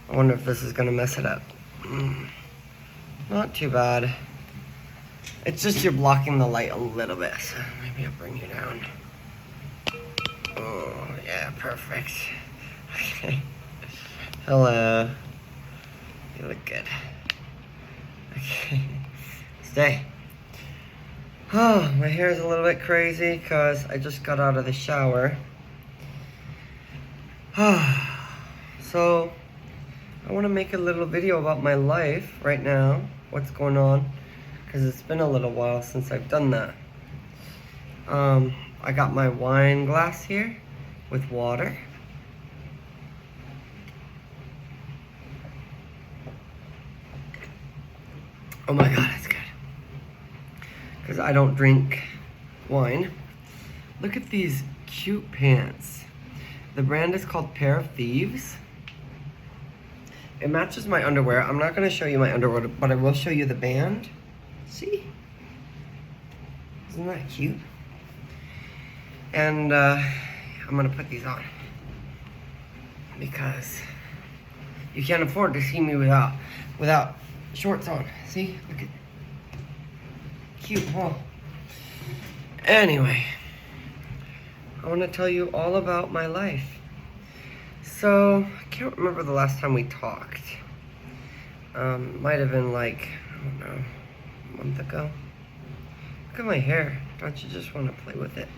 I wonder if this is gonna mess it up. Not too bad. It's just you're blocking the light a little bit, so maybe I'll bring you down. Oh, yeah, perfect. Okay. Hello. You look good. Okay. Stay. Oh, my hair is a little bit crazy because I just got out of the shower. So, I want to make a little video about my life right now, what's going on, because it's been a little while since I've done that. I got my wine glass here with water. Oh my god, it's good. Because I don't drink wine. Look at these cute pants. The brand is called Pair of Thieves. It matches my underwear. I'm not going to show you my underwear, but I will show you the band. See? Isn't that cute? And I'm going to put these on. Because you can't afford to see me without shorts on. See? Look at cute, huh? Anyway, I want to tell you all about my life. So, I can't remember the last time we talked. Might have been like, I don't know, a month ago. Look at my hair. Don't you just want to play with it?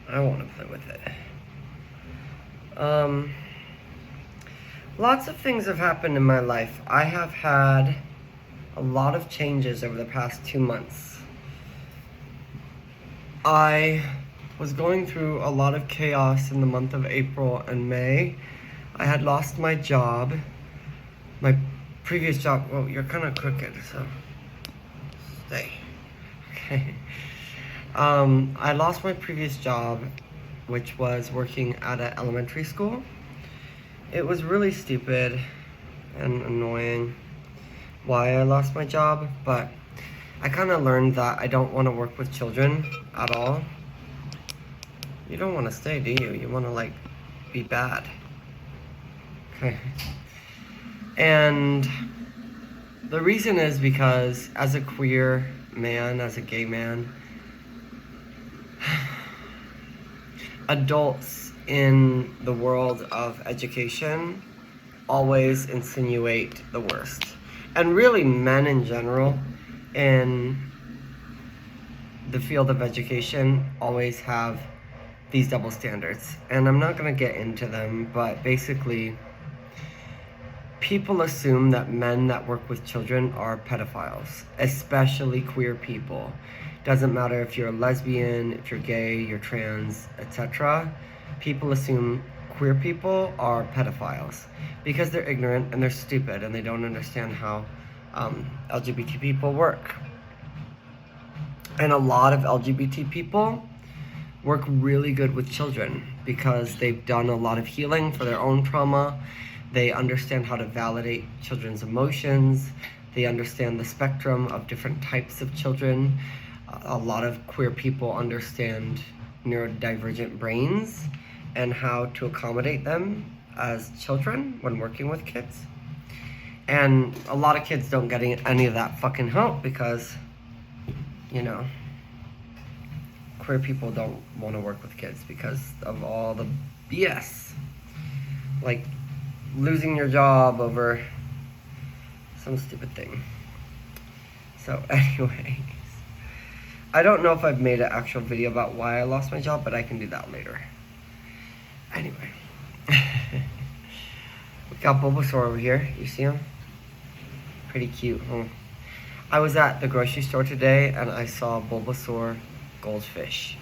I want to play with it. Lots of things have happened in my life. I have had a lot of changes over the past 2 months. I was going through a lot of chaos in the month of April and May. I had lost my job. My previous job, well, you're kind of crooked, so stay. Okay. I lost my previous job, which was working at an elementary school. It was really stupid and annoying why I lost my job, but I kind of learned that I don't want to work with children at all. You don't want to stay, do you? You want to, like, be bad. Okay. And the reason is because as a queer man, as a gay man, adults in the world of education always insinuate the worst. And really men in general in the field of education always have these double standards. And I'm not going to get into them, but basically people assume that men that work with children are pedophiles, especially queer people. Doesn't matter if you're a lesbian, if you're gay, you're trans, etc. People assume queer people are pedophiles because they're ignorant and they're stupid and they don't understand how LGBT people work. And a lot of LGBT people work really good with children because they've done a lot of healing for their own trauma. They understand how to validate children's emotions. They understand the spectrum of different types of children. A lot of queer people understand neurodivergent brains and how to accommodate them as children when working with kids. And a lot of kids don't get any of that fucking help because, you know, queer people don't want to work with kids because of all the BS. Like losing your job over some stupid thing. So anyways, I don't know if I've made an actual video about why I lost my job, but I can do that later. Anyway. We got Bulbasaur over here. You see him? Pretty cute, huh? I was at the grocery store today and I saw Bulbasaur goldfish.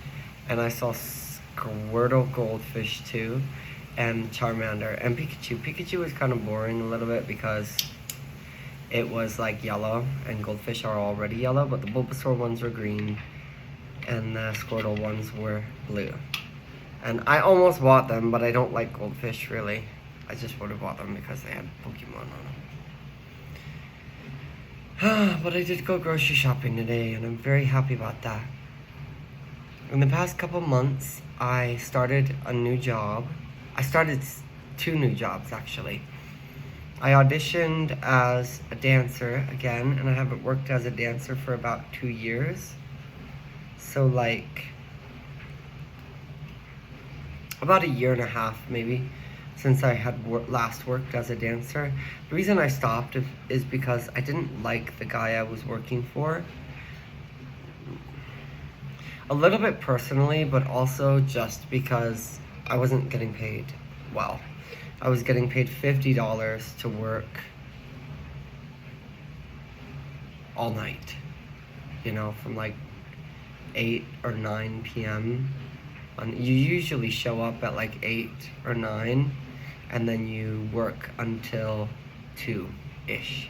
And I saw Squirtle goldfish too. And Charmander and Pikachu. Pikachu was kind of boring a little bit because it was like yellow and goldfish are already yellow, but the Bulbasaur ones were green and the Squirtle ones were blue. And I almost bought them, but I don't like goldfish really. I just would have bought them because they had Pokemon on them. But I did go grocery shopping today and I'm very happy about that. In the past couple months, I started a new job. I started 2 new jobs actually. I auditioned as a dancer again, and I haven't worked as a dancer for about 2 years. So like about a year and a half maybe since I had last worked as a dancer. The reason I stopped is because I didn't like the guy I was working for. A little bit personally, but also just because I wasn't getting paid well. I was getting paid $50 to work all night, you know, from like 8 or 9 p.m. You usually show up at like 8 or 9, and then you work until 2-ish,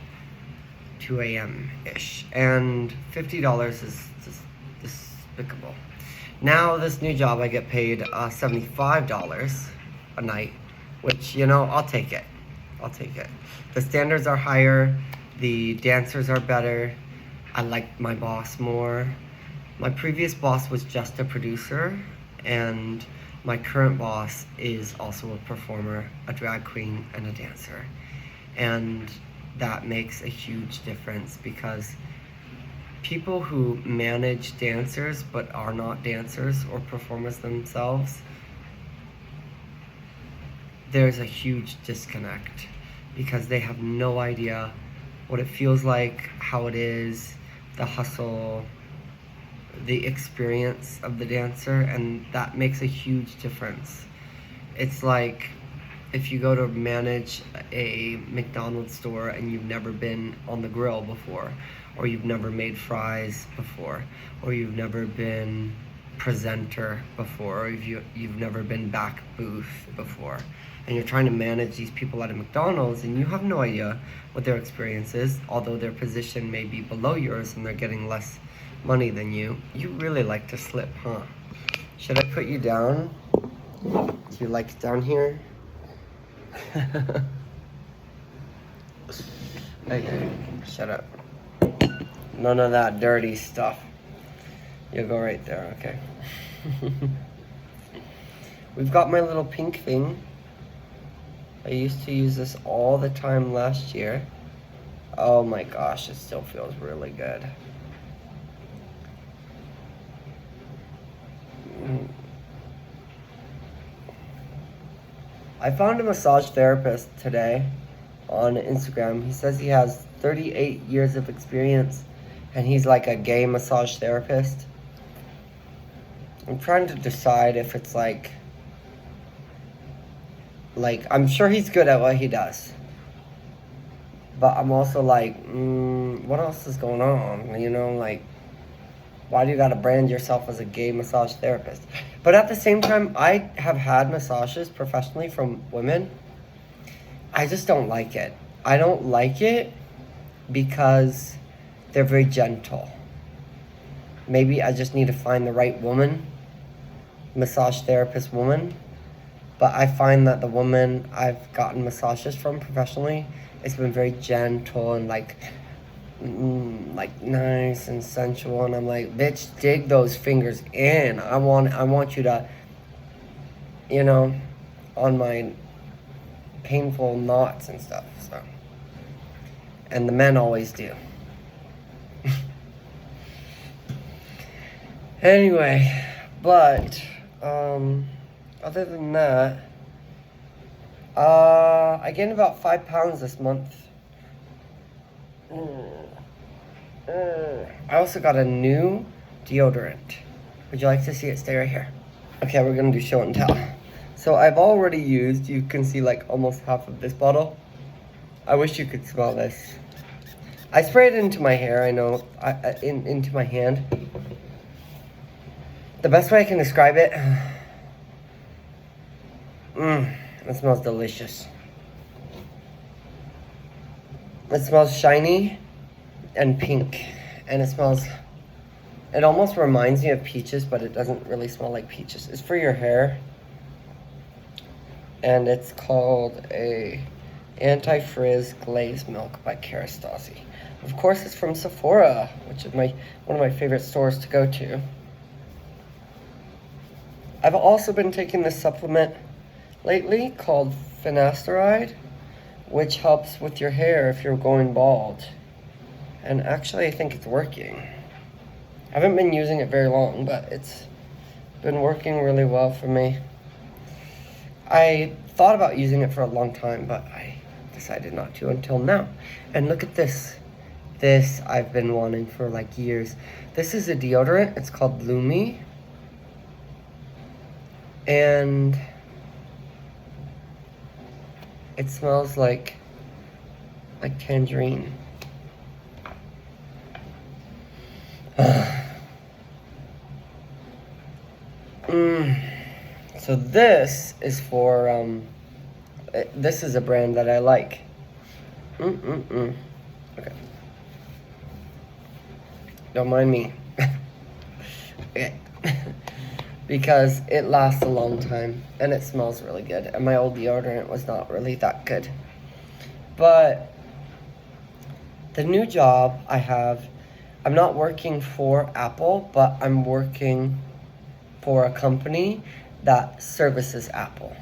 2 a.m.-ish, and $50 is just despicable. Now this new job I get paid $75 a night, which, you know, I'll take it. I'll take it. The standards are higher, the dancers are better, I like my boss more. My previous boss was just a producer, and my current boss is also a performer, a drag queen, and a dancer. And that makes a huge difference because people who manage dancers but are not dancers or performers themselves, there's a huge disconnect because they have no idea what it feels like, how it is, the hustle, the experience of the dancer, and that makes a huge difference. It's like if you go to manage a McDonald's store and you've never been on the grill before, or you've never made fries before, or you've never been presenter before, or you've never been back booth before, and you're trying to manage these people at a McDonald's and you have no idea what their experience is, although their position may be below yours and they're getting less money than you. You really like to slip, huh? Should I put you down? Do you like down here? Okay, shut up. None of that dirty stuff. You'll go right there, okay. We've got my little pink thing. I used to use this all the time last year. Oh my gosh, it still feels really good. I found a massage therapist today on Instagram. He says he has 38 years of experience and he's like a gay massage therapist. I'm trying to decide if it's like I'm sure he's good at what he does. But I'm also like, what else is going on? You know, like, why do you gotta brand yourself as a gay massage therapist? But at the same time, I have had massages professionally from women. I just don't like it. I don't like it because they're very gentle. Maybe I just need to find the right woman, massage therapist woman. But I find that the woman I've gotten massages from professionally, it's been very gentle and like nice and sensual, and I'm like, bitch, dig those fingers in. I want you to, you know, on my painful knots and stuff. So, and the men always do. Anyway, but other than that, I gained about 5 pounds this month. I also got a new deodorant. Would you like to see it? Stay right here. Okay, we're gonna do show and tell. So I've already used, you can see like almost half of this bottle. I wish you could smell this. I sprayed it into my hair, I know, into my hand. The best way I can describe it, it smells delicious. It smells shiny and pink, and it almost reminds me of peaches, but it doesn't really smell like peaches. It's for your hair, and it's called a Anti-Frizz Glazed Milk by Kerastase. Of course, it's from Sephora, which is one of my favorite stores to go to. I've also been taking this supplement lately called finasteride, which helps with your hair if you're going bald. And actually, I think it's working. I haven't been using it very long, but it's been working really well for me. I thought about using it for a long time, but I decided not to until now. And look at this. This I've been wanting for like years. This is a deodorant. It's called Lumi. And it smells like tangerine. So this is for, this is a brand that I like. Okay. Don't mind me. Okay. Because it lasts a long time and it smells really good. And my old deodorant was not really that good. But the new job I have, I'm not working for Apple, but I'm working for a company that services Apple.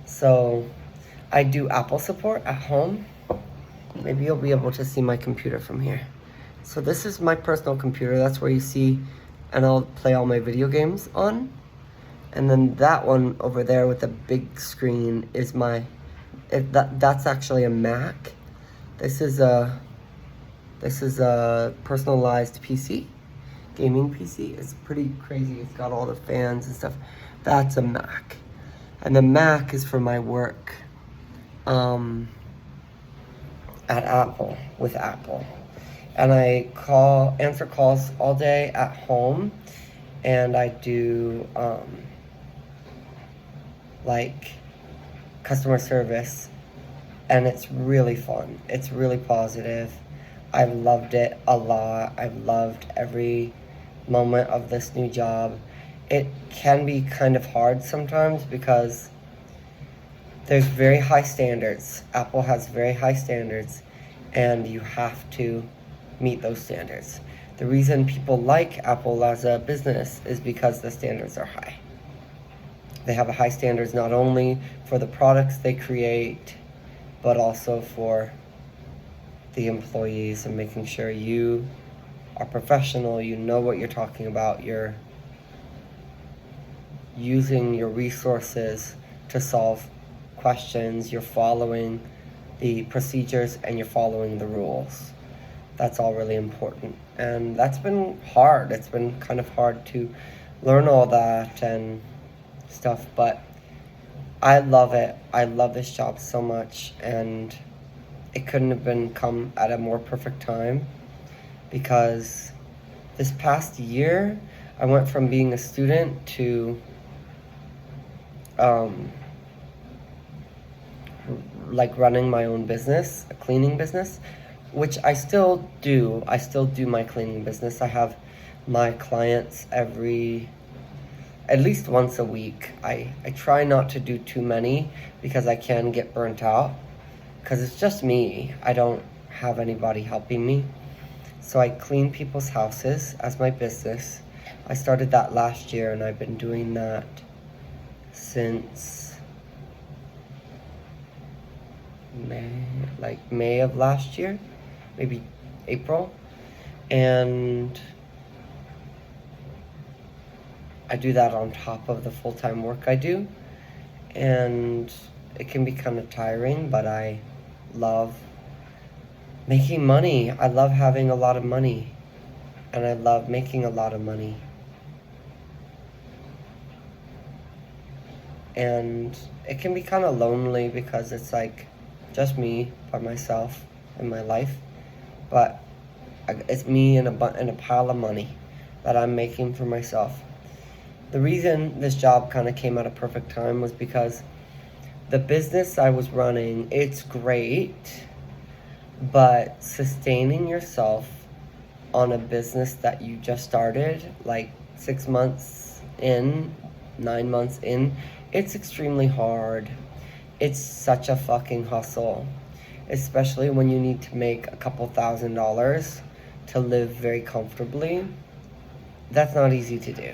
So I do Apple support at home. Maybe you'll be able to see my computer from here. So this is my personal computer. That's where you see, and I'll play all my video games on. And then that one over there with the big screen is that's actually a Mac. This is a personalized PC, gaming PC. It's pretty crazy. It's got all the fans and stuff. That's a Mac. And the Mac is for my work at Apple, with Apple. And I answer calls all day at home, and I do like customer service, and it's really fun. It's really positive. I've loved it a lot. I've loved every moment of this new job. It can be kind of hard sometimes because there's very high standards. Apple has very high standards, and you have to meet those standards. The reason people like Apple as a business is because the standards are high. They have high standards not only for the products they create, but also for the employees and making sure you are professional, you know what you're talking about, you're using your resources to solve questions, you're following the procedures, and you're following the rules. That's all really important. And that's been hard. It's been kind of hard to learn all that and stuff, but I love it. I love this job so much, and it couldn't have been come at a more perfect time, because this past year I went from being a student to like running my own business, a cleaning business, which I still do. I still do my cleaning business. I have my clients at least once a week. I try not to do too many because I can get burnt out, because it's just me. I don't have anybody helping me. So I clean people's houses as my business. I started that last year, and I've been doing that since May of last year, maybe April. And I do that on top of the full-time work I do, and it can be kind of tiring, but I love making money. I love having a lot of money, and I love making a lot of money. And it can be kind of lonely because it's like just me by myself in my life, but it's me and a pile of money that I'm making for myself. The reason this job kind of came at a perfect time was because the business I was running, it's great, but sustaining yourself on a business that you just started, like 6 months in, 9 months in, it's extremely hard. It's such a fucking hustle, especially when you need to make a couple $1,000s to live very comfortably. That's not easy to do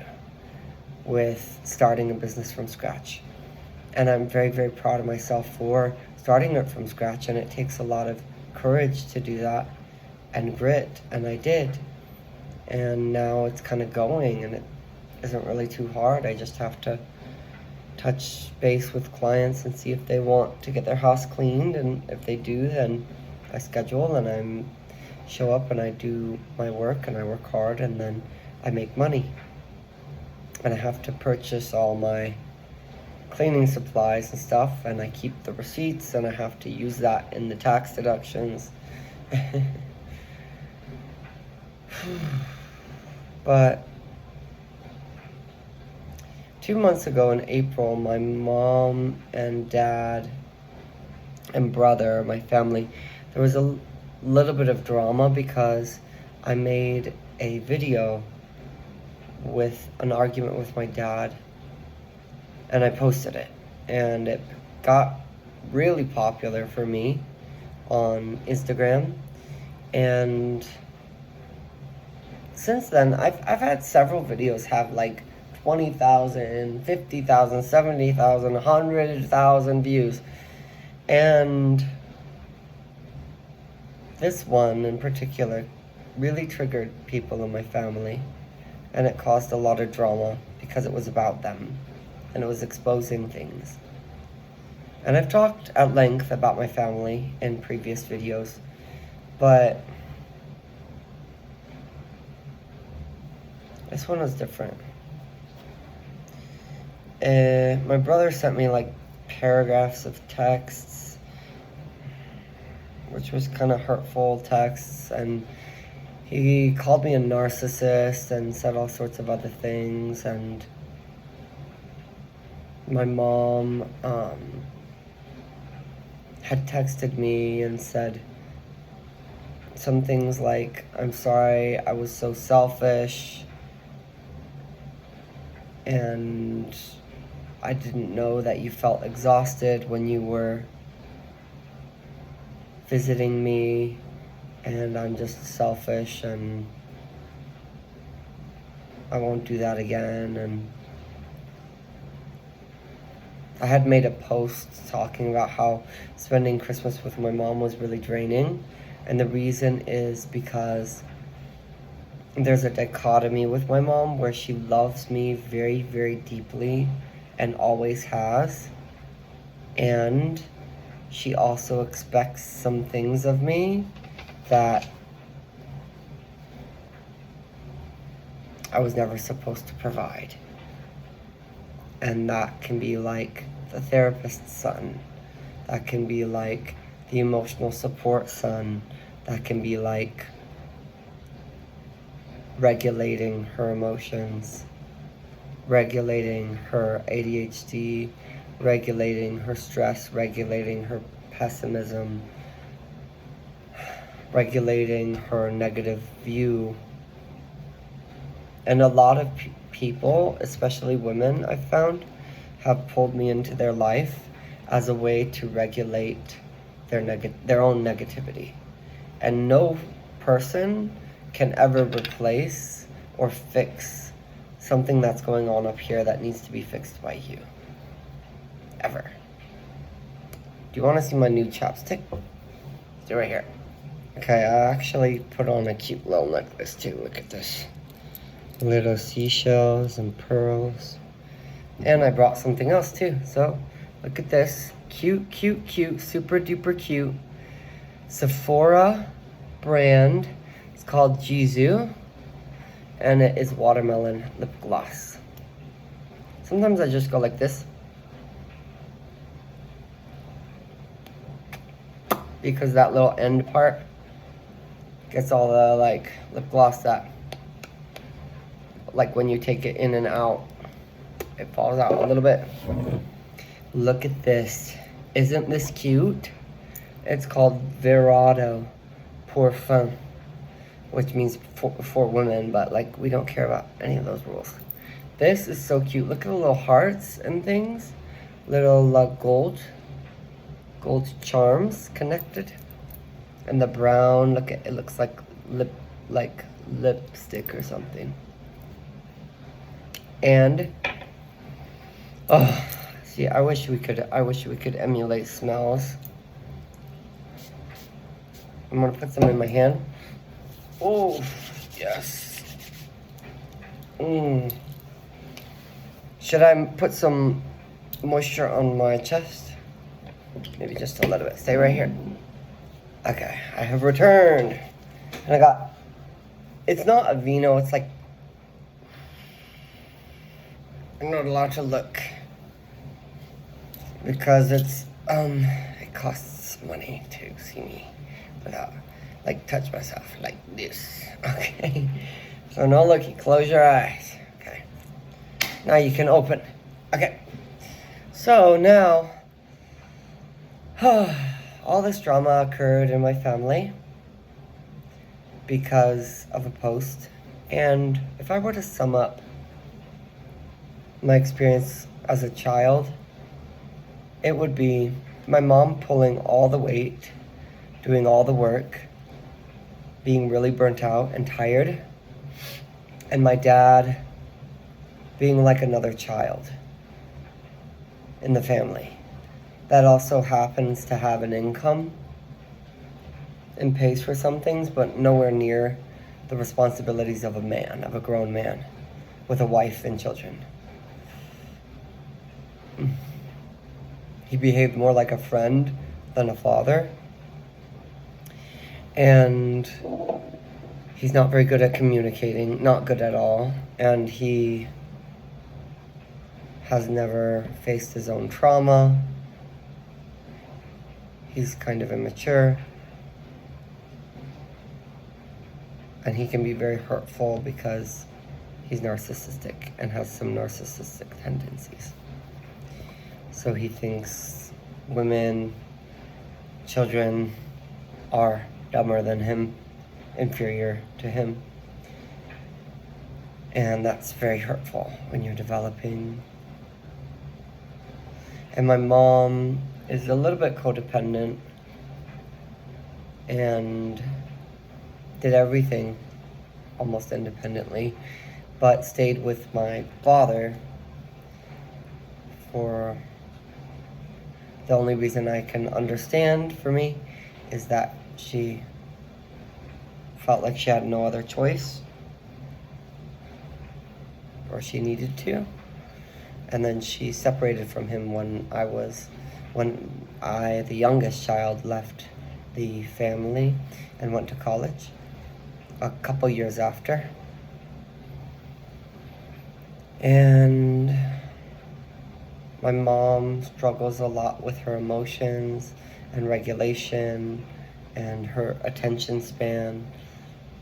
with starting a business from scratch. And I'm very, very proud of myself for starting it from scratch. And it takes a lot of courage to do that, and grit, and I did. And now it's kind of going, and it isn't really too hard. I just have to touch base with clients and see if they want to get their house cleaned, and if they do, then I schedule and I show up and I do my work and I work hard, and then I make money. And I have to purchase all my cleaning supplies and stuff, and I keep the receipts, and I have to use that in the tax deductions. But 2 months ago in April, my mom and dad and brother, my family, there was a little bit of drama because I made a video with an argument with my dad, and I posted it, and it got really popular for me on Instagram. And since then, I've had several videos have like 20,000, 50,000, 70,000, 100,000 views. And this one in particular really triggered people in my family, and it caused a lot of drama because it was about them and it was exposing things. And I've talked at length about my family in previous videos, but this one was different. My brother sent me like paragraphs of texts, which was kind of hurtful texts, and he called me a narcissist and said all sorts of other things. And my mom had texted me and said some things like, "I'm sorry, I was so selfish, and I didn't know that you felt exhausted when you were visiting me, and I'm just selfish, and I won't do that again." And I had made a post talking about how spending Christmas with my mom was really draining, and the reason is because there's a dichotomy with my mom where she loves me very, very deeply and always has, and she also expects some things of me that I was never supposed to provide. And that can be like the therapist's son, that can be like the emotional support son, that can be like regulating her emotions, regulating her ADHD, regulating her stress, regulating her pessimism, regulating her negative view. And a lot of people, especially women, I've found, have pulled me into their life as a way to regulate their own negativity. And no person can ever replace or fix something that's going on up here that needs to be fixed by you. Ever. Do you want to see my new chapstick? It's right here. Okay, I actually put on a cute little necklace too. Look at this. Little seashells and pearls. And I brought something else too. So, look at this. Cute, cute, cute. Super duper cute. Sephora brand. It's called Jizu. And it is watermelon lip gloss. Sometimes I just go like this, because that little end part gets all the like lip gloss that, like when you take it in and out, it falls out a little bit. Look at this. Isn't this cute? It's called Virato Parfum, which means for women, but like we don't care about any of those rules. This is so cute. Look at the little hearts and things. Little gold charms connected. And the brown, look at it, looks like lipstick or something. And See, I wish we could emulate smells. I'm gonna put some in my hand. Oh, yes. Should I put some moisture on my chest? Maybe just a little bit. Stay right here. Okay, I have returned. And I got, it's not a vino, it's like, I'm not allowed to look. Because it's, it costs money to see me without, like, touch myself like this. Okay? So no looking, close your eyes. Okay. Now you can open. Okay. So now, all this drama occurred in my family because of a post. And if I were to sum up my experience as a child, it would be my mom pulling all the weight, doing all the work, being really burnt out and tired, and my dad being like another child in the family that also happens to have an income and pays for some things, but nowhere near the responsibilities of a man, of a grown man, with a wife and children. He behaved more like a friend than a father. And he's not very good at communicating, not good at all. And he has never faced his own trauma. He's kind of immature. And he can be very hurtful because he's narcissistic and has some narcissistic tendencies. So he thinks women, children are dumber than him, inferior to him. And that's very hurtful when you're developing. And my mom is a little bit codependent and did everything almost independently, but stayed with my father for the only reason I can understand for me is that she felt like she had no other choice, or she needed to. And then she separated from him when I, the youngest child, left the family and went to college a couple years after. And my mom struggles a lot with her emotions and regulation and her attention span.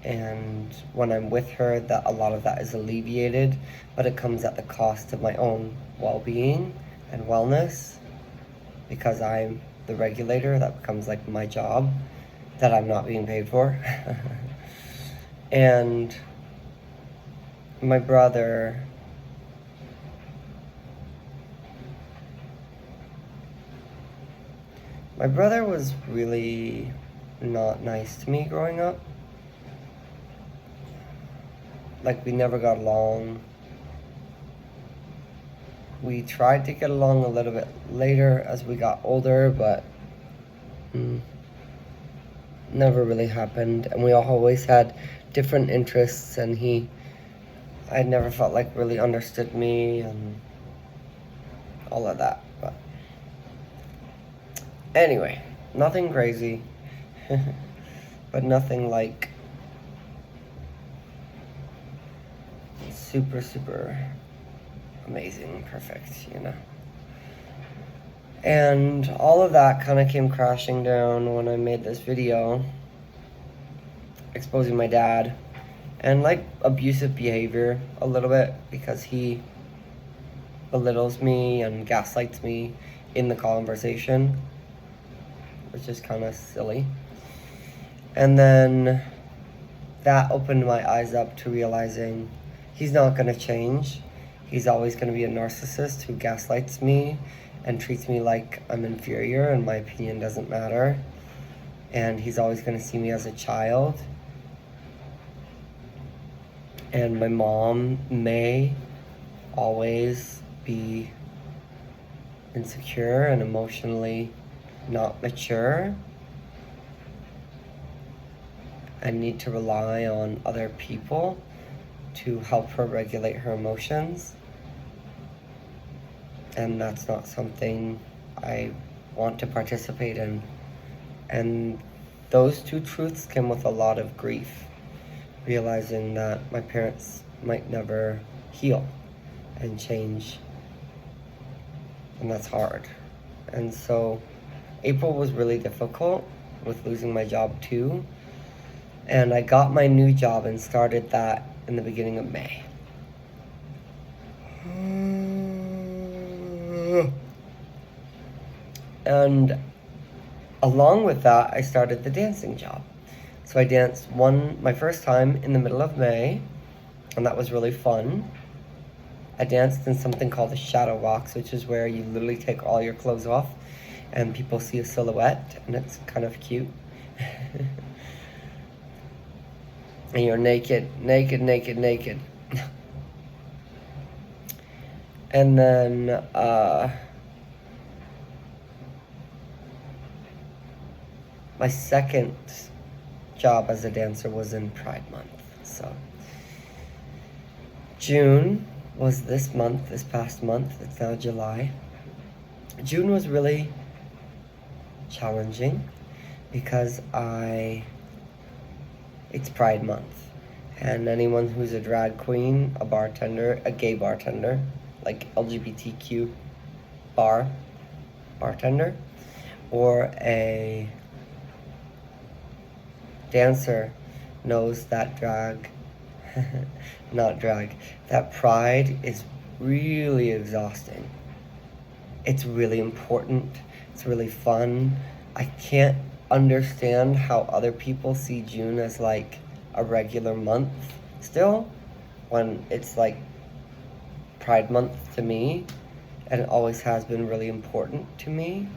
And when I'm with her, that a lot of that is alleviated, but it comes at the cost of my own well-being and wellness, because I'm the regulator. That becomes like my job that I'm not being paid for. And my brother was really not nice to me growing up. Like, we never got along. We tried to get along a little bit later as we got older, but never really happened. And we always had different interests, and I never felt like really understood me and all of that. But anyway, nothing crazy, but nothing like super amazing, perfect, you know. And all of that kind of came crashing down when I made this video exposing my dad and like abusive behavior a little bit, because he belittles me and gaslights me in the conversation, which is kind of silly. And then that opened my eyes up to realizing he's not going to change. He's always going to be a narcissist who gaslights me and treats me like I'm inferior and my opinion doesn't matter. And he's always going to see me as a child. And my mom may always be insecure and emotionally not mature and need to rely on other people to help her regulate her emotions. And that's not something I want to participate in. And those two truths came with a lot of grief, realizing that my parents might never heal and change. And that's hard. And so April was really difficult with losing my job too. And I got my new job and started that in the beginning of May. And along with that, I started the dancing job. So I danced my first time in the middle of May, and that was really fun. I danced in something called a shadow box, which is where you literally take all your clothes off and people see a silhouette, and it's kind of cute. And you're naked. And then my second job as a dancer was in Pride Month. So June was this past month. It's now July. June was really challenging because it's Pride Month. And anyone who's a drag queen, a bartender, a gay bartender, like LGBTQ bartender, or a dancer knows that that pride is really exhausting. It's really important. It's really fun. I can't understand how other people see June as like a regular month still, when it's like Pride Month to me, and it always has been really important to me.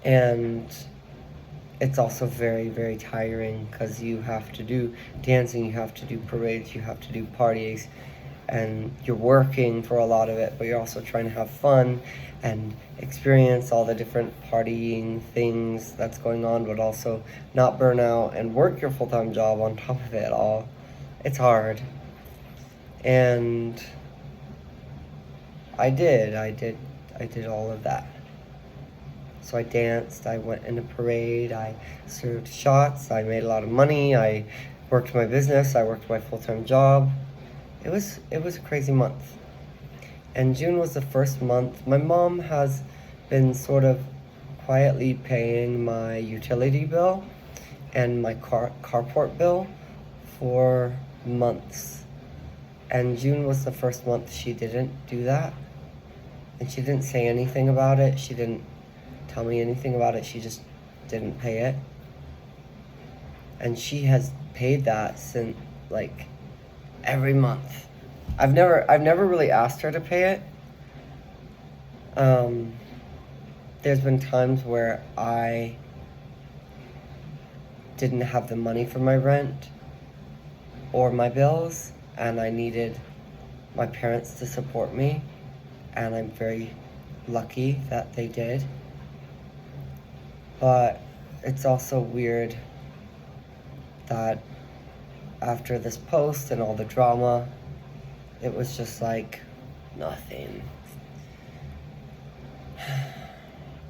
And it's also very, very tiring because you have to do dancing, you have to do parades, you have to do parties, and you're working for a lot of it, but you're also trying to have fun and experience all the different partying things that's going on, but also not burn out and work your full-time job on top of it all. It's hard. And I did all of that. So I danced, I went in a parade, I served shots, I made a lot of money, I worked my business, I worked my full-time job. It was a crazy month. And June was the first month. My mom has been sort of quietly paying my utility bill and my carport bill for months. And June was the first month she didn't do that. And she didn't say anything about it. She didn't tell me anything about it. She just didn't pay it. And she has paid that since like every month. I've never really asked her to pay it. There's been times where I didn't have the money for my rent or my bills, and I needed my parents to support me, and I'm very lucky that they did. But it's also weird that after this post and all the drama, it was just like nothing.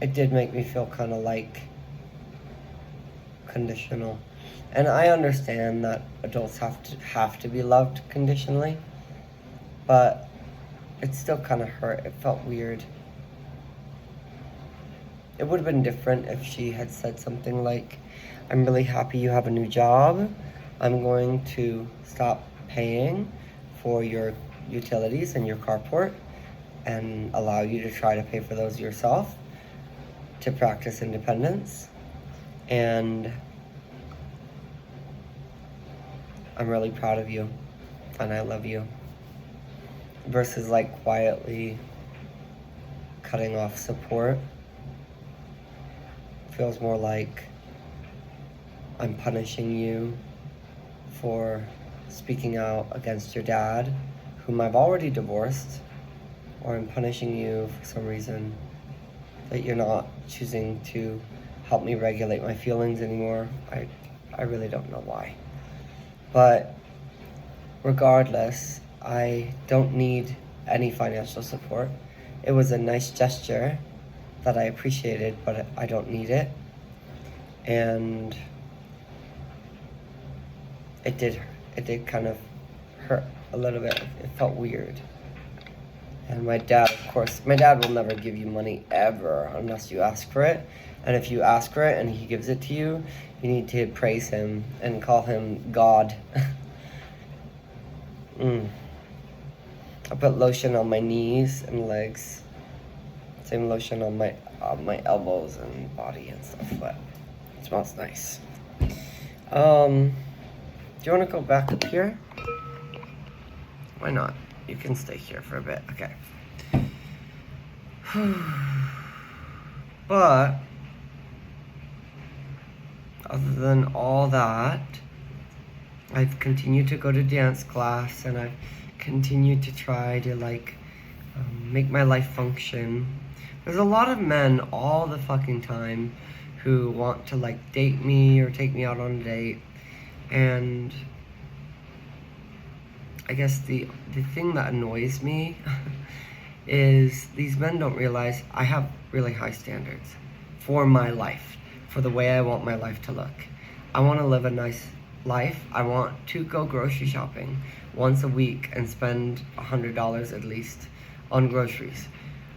It did make me feel kind of like conditional. And I understand that adults have to be loved conditionally, but it still kind of hurt. It felt weird. It would have been different if she had said something like, I'm really happy you have a new job. I'm going to stop paying for your utilities and your carport and allow you to try to pay for those yourself to practice independence. And I'm really proud of you and I love you. Versus like quietly cutting off support. Feels more like I'm punishing you for speaking out against your dad, whom I've already divorced, or I'm punishing you for some reason, that you're not choosing to help me regulate my feelings anymore. I really don't know why. But regardless, I don't need any financial support. It was a nice gesture that I appreciated, but I don't need it. And it did kind of hurt a little bit. It felt weird. And my dad, of course, my dad will never give you money ever unless you ask for it. And if you ask for it and he gives it to you, you need to praise him and call him God. I put lotion on my knees and legs. Same lotion on my elbows and body and stuff, but it smells nice. Do you want to go back up here? Why not? You can stay here for a bit. Okay. But other than all that, I've continued to go to dance class, and I've continued to try to make my life function. There's a lot of men all the fucking time who want to date me or take me out on a date, and I guess the thing that annoys me is these men don't realize I have really high standards for my life, for the way I want my life to look. I want to live a nice life. I want to go grocery shopping once a week and spend $100 at least on groceries.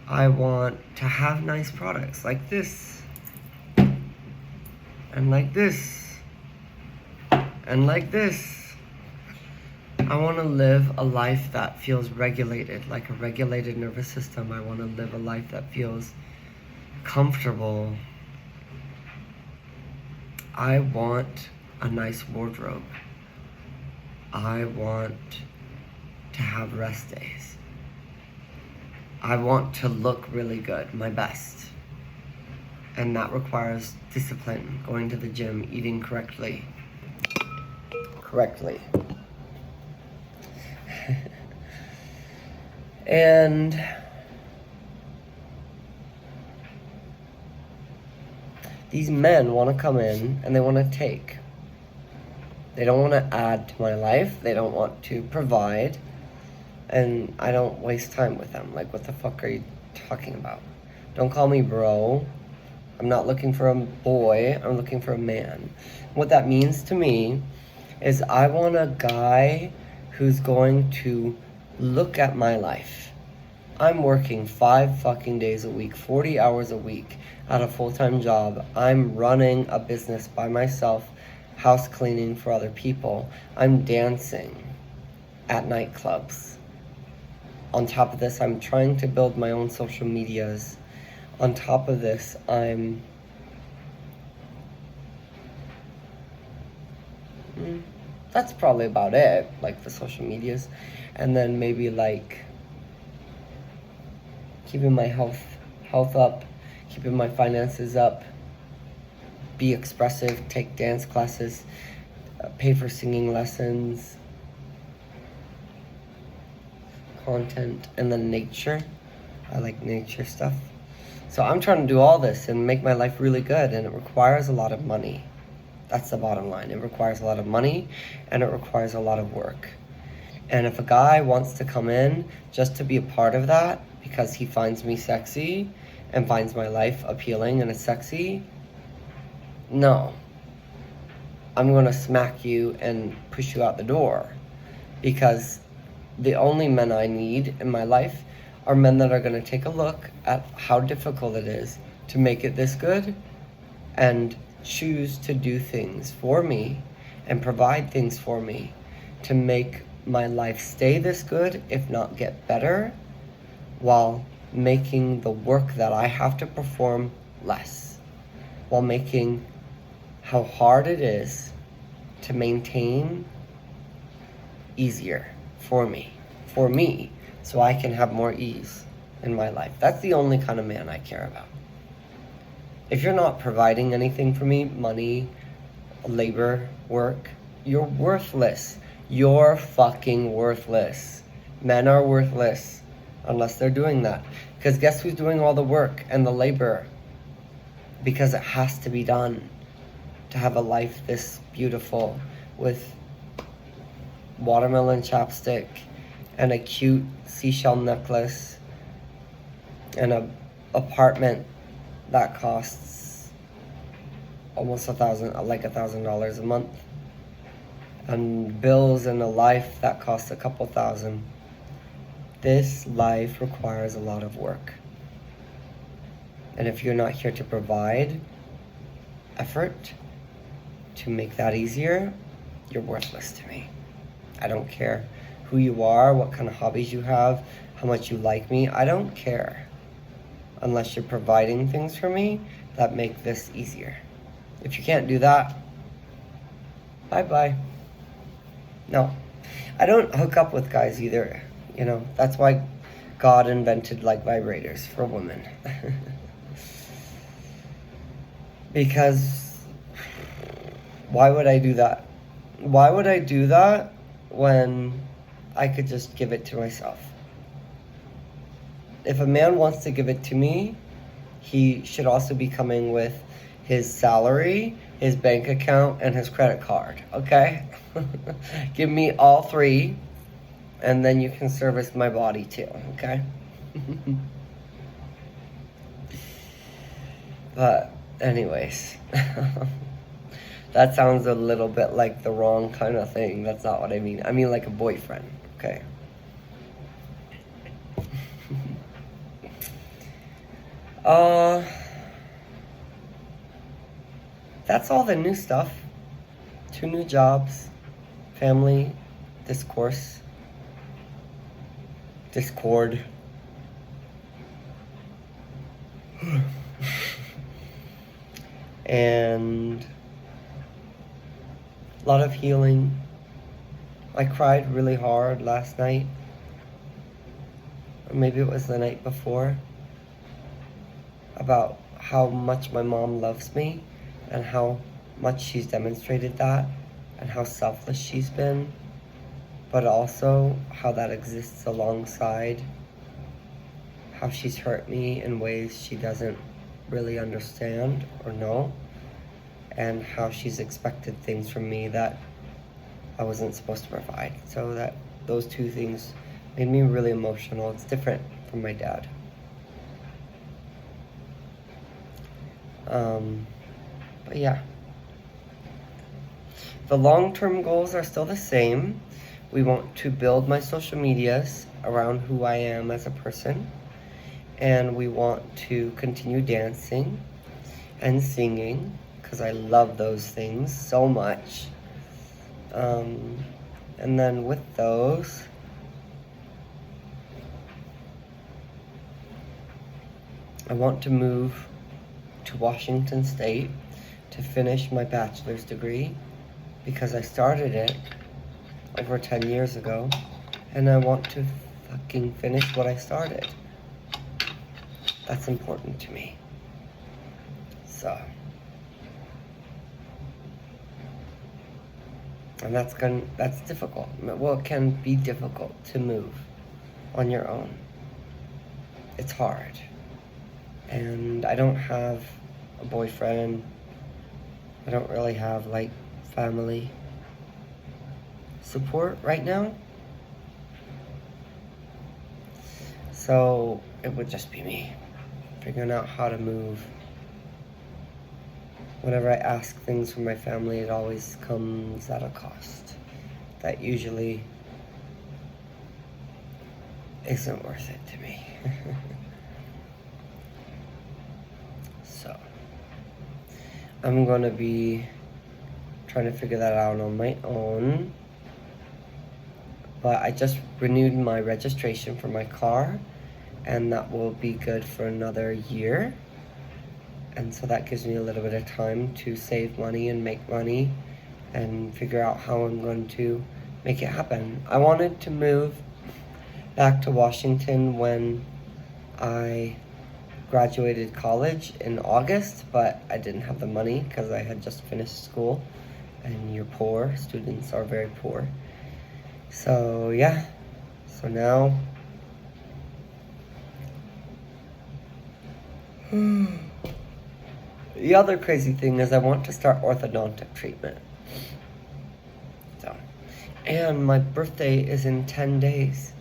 I want to have nice products like this, and like this, and like this. I want to live a life that feels regulated, like a regulated nervous system. I want to live a life that feels comfortable. I want a nice wardrobe. I want to have rest days. I want to look really good, my best. And that requires discipline, going to the gym, eating correctly. And these men want to come in and they want to take. They don't want to add to my life. They don't want to provide. And I don't waste time with them. Like, what the fuck are you talking about? Don't call me bro. I'm not looking for a boy. I'm looking for a man. What that means to me is I want a guy who's going to look at my life. I'm working 5 fucking days a week, 40 hours a week at a full-time job. I'm running a business by myself, house cleaning for other people. I'm dancing at nightclubs. On top of this, I'm trying to build my own social medias. On top of this, that's probably about it, the social medias. And then maybe keeping my health up, keeping my finances up, be expressive, take dance classes, pay for singing lessons, content, and then nature. I like nature stuff. So I'm trying to do all this and make my life really good, and it requires a lot of money. That's the bottom line. It requires a lot of money, and it requires a lot of work. And if a guy wants to come in just to be a part of that because he finds me sexy and finds my life appealing and it's sexy, no. I'm going to smack you and push you out the door, because the only men I need in my life are men that are going to take a look at how difficult it is to make it this good and choose to do things for me and provide things for me to make my life stay this good, if not get better, while making the work that I have to perform less, while making how hard it is to maintain easier for me, so I can have more ease in my life. That's the only kind of man I care about. If you're not providing anything for me, money, labor, work, you're worthless. You're fucking worthless. Men are worthless. unless they're doing that. Because guess who's doing all the work and the labor? Because it has to be done to have a life this beautiful with watermelon chapstick and a cute seashell necklace and a apartment that costs almost $1,000 a month, and bills and a life that costs a couple thousand. This life requires a lot of work. And if you're not here to provide effort to make that easier, you're worthless to me. I don't care who you are, what kind of hobbies you have, how much you like me. I don't care. Unless you're providing things for me that make this easier. If you can't do that, bye-bye. No, I don't hook up with guys either. You know, that's why God invented like vibrators for women. Because why would I do that? Why would I do that when I could just give it to myself? If a man wants to give it to me, he should also be coming with his salary, his bank account, and his credit card, okay? Give me all three, and then you can service my body too, okay? But anyways, that sounds a little bit like the wrong kind of thing. That's not what I mean. I mean like a boyfriend, okay? That's all the new stuff. 2 new jobs, family, discord, and a lot of healing. I cried really hard last night, or maybe it was the night before, about how much my mom loves me and how much she's demonstrated that and how selfless she's been, but also how that exists alongside how she's hurt me in ways she doesn't really understand or know, and how she's expected things from me that I wasn't supposed to provide. So that those two things made me really emotional. It's different from my dad. But yeah, the long-term goals are still the same. We want to build my social medias around who I am as a person, and we want to continue dancing and singing because I love those things so much. And then with those, I want to move to Washington State to finish my bachelor's degree because I started it over 10 years ago, and I want to fucking finish what I started. That's important to me. So, and that's difficult. Well, it can be difficult to move on your own. It's hard. And I don't have a boyfriend. I don't really have like family support right now. So it would just be me figuring out how to move. Whenever I ask things from my family, it always comes at a cost that usually isn't worth it to me. So I'm gonna be trying to figure that out on my own. But I just renewed my registration for my car, and that will be good for another year. And so that gives me a little bit of time to save money and make money and figure out how I'm going to make it happen. I wanted to move back to Washington when I graduated college in August, but I didn't have the money because I had just finished school, and you're poor. Students are very poor. So yeah, so now The other crazy thing is I want to start orthodontic treatment. So, and my birthday is in 10 days.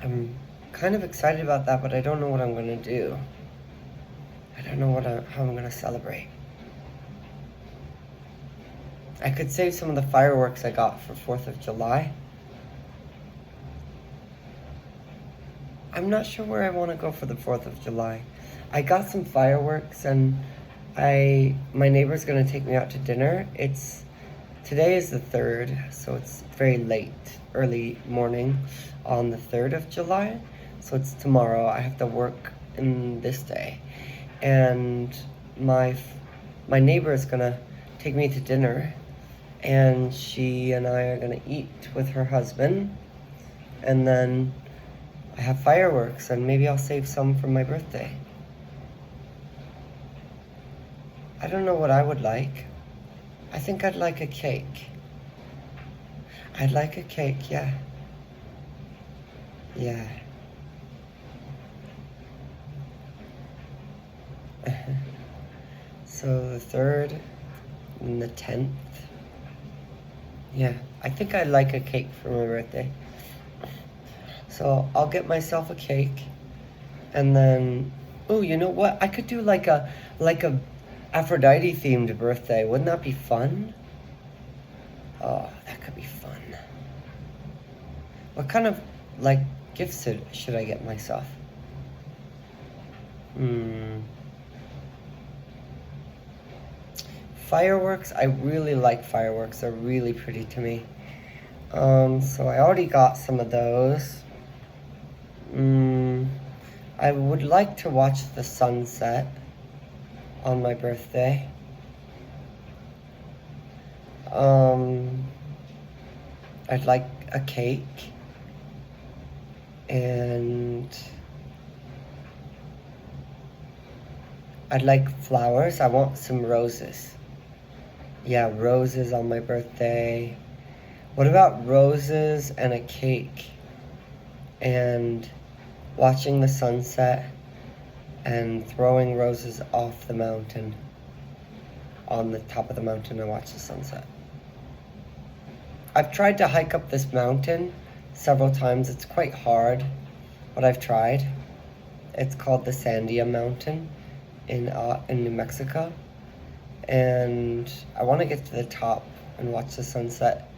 I'm kind of excited about that, but I don't know what I'm going to do. I don't know how I'm going to celebrate. I could save some of the fireworks I got for 4th of July. I'm not sure where I want to go for the 4th of July. I got some fireworks and my neighbor's going to take me out to dinner. Today is the 3rd, so it's very late, early morning on the 3rd of July. So it's tomorrow. I have to work in this day. And my neighbor is going to take me to dinner, and she and I are going to eat with her husband, and then I have fireworks, and maybe I'll save some for my birthday. I don't know what I would like. I think I'd like a cake. I'd like a cake, yeah. Yeah. So the 3rd and the 10th. Yeah, I think I'd like a cake for my birthday. So I'll get myself a cake, and then, oh, you know what? I could do like a Aphrodite themed birthday. Wouldn't that be fun? Oh, that could be fun. What kind of gifts should I get myself? Fireworks. I really like fireworks. They're really pretty to me. So I already got some of those. I would like to watch the sunset on my birthday. I'd like a cake, and I'd like flowers. I want some roses. Yeah, roses on my birthday. What about roses and a cake and watching the sunset and throwing roses off the mountain? On the top of the mountain, I watch the sunset. I've tried to hike up this mountain several times. It's quite hard, but I've tried. It's called the Sandia Mountain in New Mexico. And I want to get to the top and watch the sunset.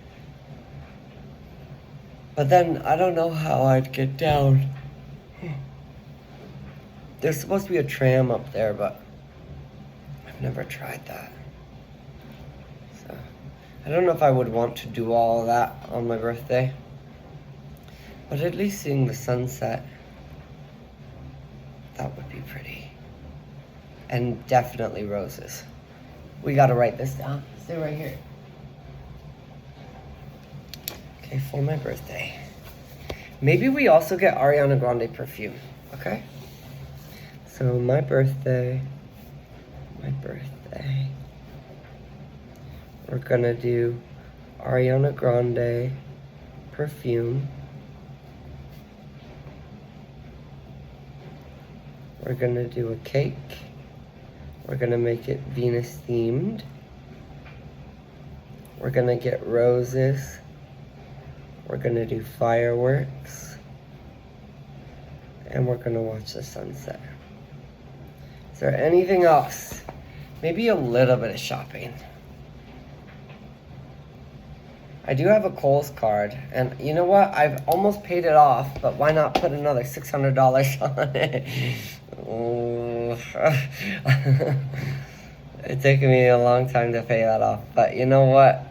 But then I don't know how I'd get down. There's supposed to be a tram up there, but I've never tried that. So I don't know if I would want to do all of that on my birthday. But at least seeing the sunset, that would be pretty. And definitely roses. We gotta write this down. Stay right here. Okay, for my birthday. Maybe we also get Ariana Grande perfume, okay? So my birthday, we're gonna do Ariana Grande perfume. We're gonna do a cake. We're gonna make it Venus themed. We're gonna get roses. We're gonna do fireworks. And we're gonna watch the sunset. Is there anything else? Maybe a little bit of shopping. I do have a Kohl's card, and you know what? I've almost paid it off, but why not put another $600 on it? It took me a long time to pay that off, but you know what?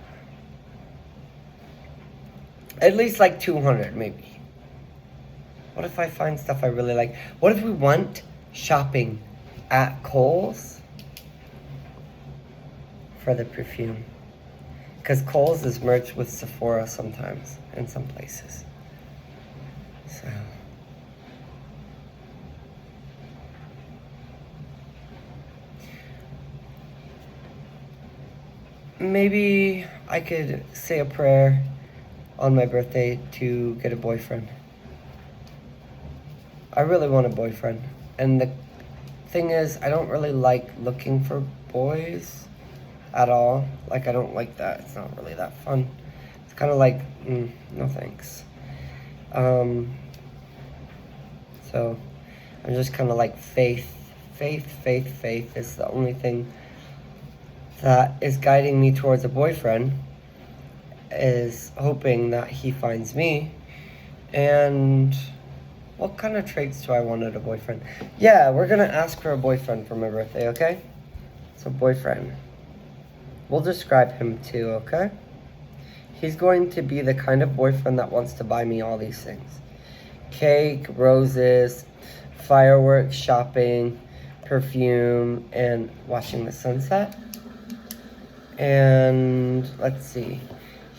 At least like 200 maybe. What if I find stuff I really like? What if we went shopping at Kohl's for the perfume? Because Kohl's is merged with Sephora sometimes in some places. So maybe I could say a prayer on my birthday to get a boyfriend. I really want a boyfriend. And the thing is, I don't really like looking for boys at all. Like, I don't like that. It's not really that fun. It's kind of like, no thanks. So I'm just kind of like faith is the only thing that is guiding me towards a boyfriend, is hoping that he finds me. And what kind of traits do I want in a boyfriend? Yeah, we're gonna ask for a boyfriend for my birthday, okay? So boyfriend. We'll describe him too, okay? He's going to be the kind of boyfriend that wants to buy me all these things. Cake, roses, fireworks, shopping, perfume, and watching the sunset. And let's see.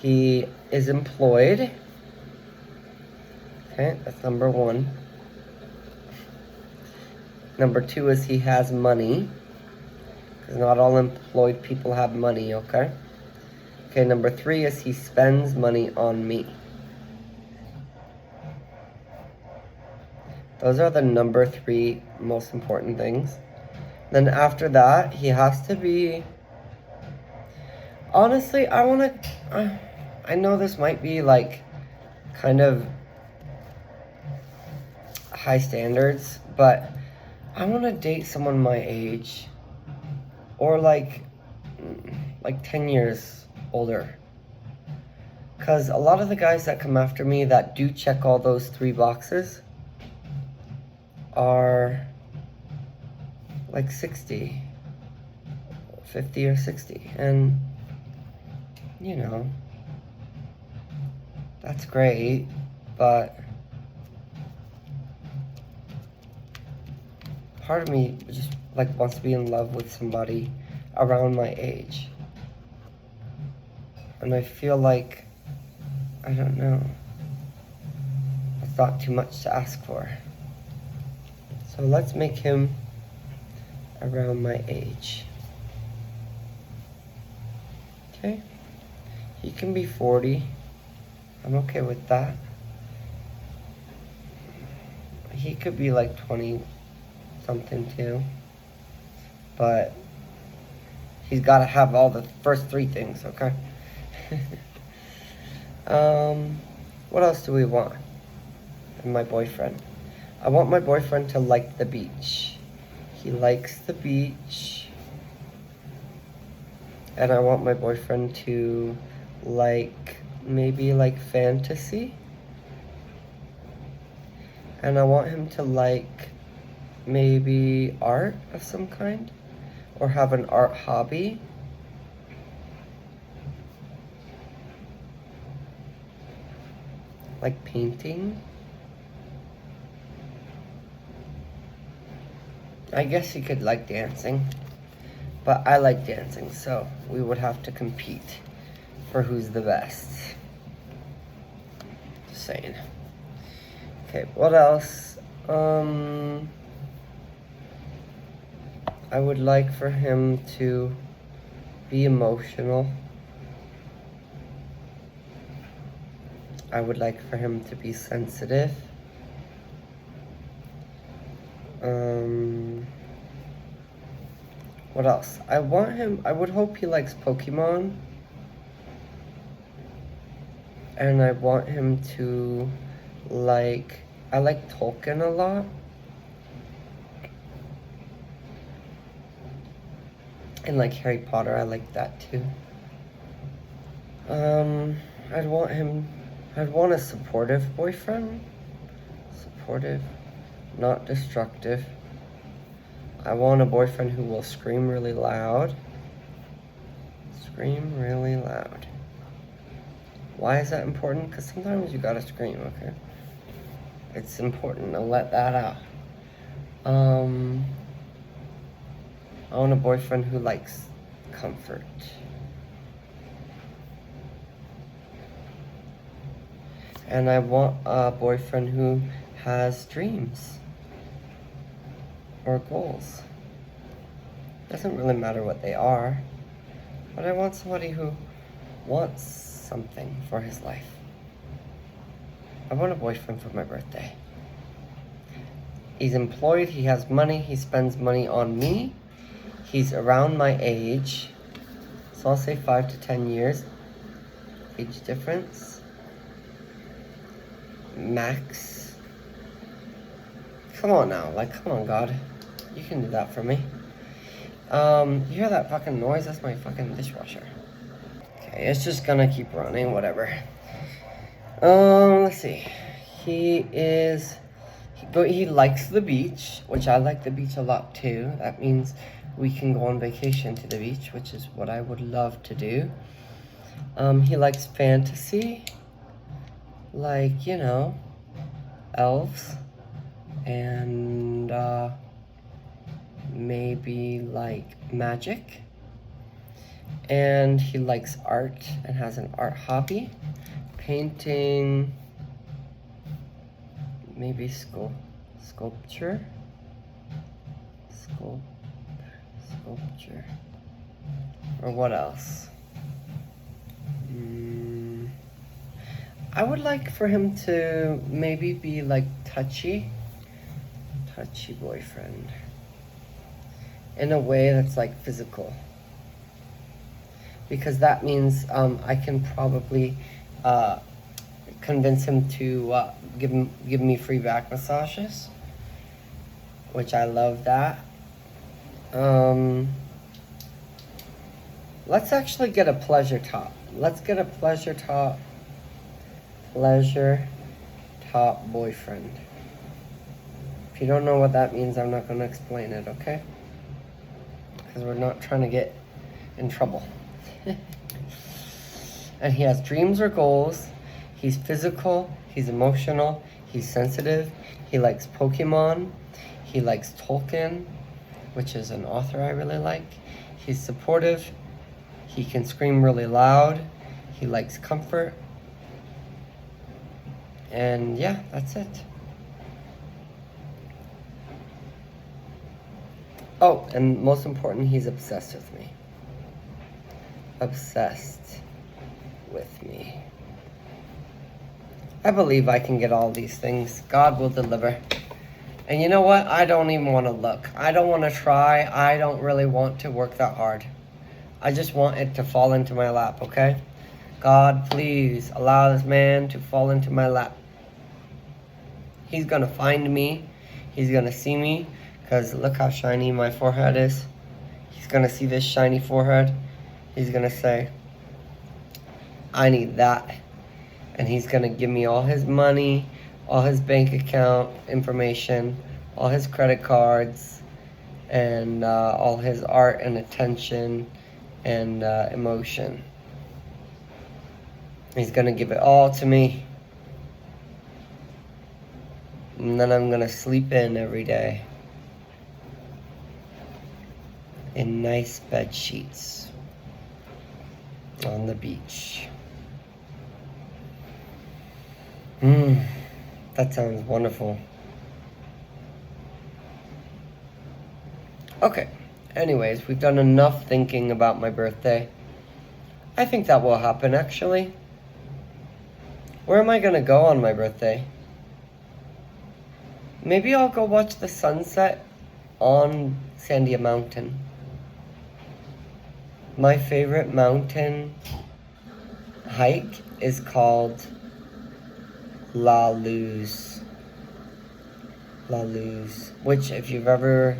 He is employed. Okay, that's number 1. Number 2 is he has money. Because not all employed people have money, okay? Okay, number 3 is he spends money on me. Those are the number 3 most important things. Then after that, he has to be... Honestly, I know this might be like kind of high standards, but I want to date someone my age. Or like 10 years older. Because a lot of the guys that come after me that do check all those 3 boxes are like 60, 50 or 60. And, you know, that's great, but part of me just like wants to be in love with somebody around my age. And I feel like, I don't know, it's not too much to ask for. So let's make him around my age. Okay, he can be 40. I'm okay with that. He could be like 20 something too. But he's got to have all the first 3 things, okay? What else do we want in my boyfriend? I want my boyfriend to like the beach. He likes the beach. And I want my boyfriend to like, maybe like fantasy. And I want him to like maybe art of some kind. Or have an art hobby. Like painting. I guess he could like dancing. But I like dancing, so we would have to compete for who's the best. Just saying. Okay, what else? I would like for him to be emotional. I would like for him to be sensitive. What else? I would hope he likes Pokemon. And I want him to like, I like Tolkien a lot. And like Harry Potter, I like that too. I'd want a supportive boyfriend. Supportive, not destructive. I want a boyfriend who will scream really loud. Scream really loud. Why is that important? Because sometimes you gotta scream, okay? It's important to let that out. I want a boyfriend who likes comfort. And I want a boyfriend who has dreams or goals. Doesn't really matter what they are, but I want somebody who wants something for his life. I want a boyfriend for my birthday. He's employed, he has money, he spends money on me. He's around my age. So I'll say 5 to 10 years. Age difference. Max. Come on now, like, come on, God. You can do that for me. You hear that fucking noise? That's my fucking dishwasher. Okay, it's just gonna keep running, whatever. Let's see. He likes the beach, which I like the beach a lot too. That means we can go on vacation to the beach, which is what I would love to do. He likes fantasy, like, you know, elves, and maybe like magic. And he likes art and has an art hobby. Painting, maybe sculpture. Or what else? I would like for him to maybe be like touchy boyfriend. In a way that's like physical. Because that means I can probably convince him to give me free back massages, which I love that. Let's actually get a pleasure top. Let's get a pleasure top boyfriend. If you don't know what that means, I'm not going to explain it, okay? Because we're not trying to get in trouble. And he has dreams or goals. He's physical, he's emotional, he's sensitive. He likes Pokemon. He likes Tolkien, which is an author I really like. He's supportive. He can scream really loud. He likes comfort. And yeah, that's it. Oh, and most important, he's obsessed with me. Obsessed with me. I believe I can get all these things. God will deliver. And you know what? I don't even want to look. I don't want to try. I don't really want to work that hard. I just want it to fall into my lap, okay? God, please allow this man to fall into my lap. He's going to find me. He's going to see me. Because look how shiny my forehead is. He's going to see this shiny forehead. He's going to say, I need that. And he's going to give me all his money, all his bank account information, all his credit cards, and all his art and attention and emotion. He's going to give it all to me. And then I'm going to sleep in every day. In nice bed sheets. On the beach. That sounds wonderful. Okay. Anyways, we've done enough thinking about my birthday. I think that will happen, actually. Where am I going to go on my birthday? Maybe I'll go watch the sunset on Sandia Mountain. My favorite mountain hike is called La Luz. La Luz. Which, if you've ever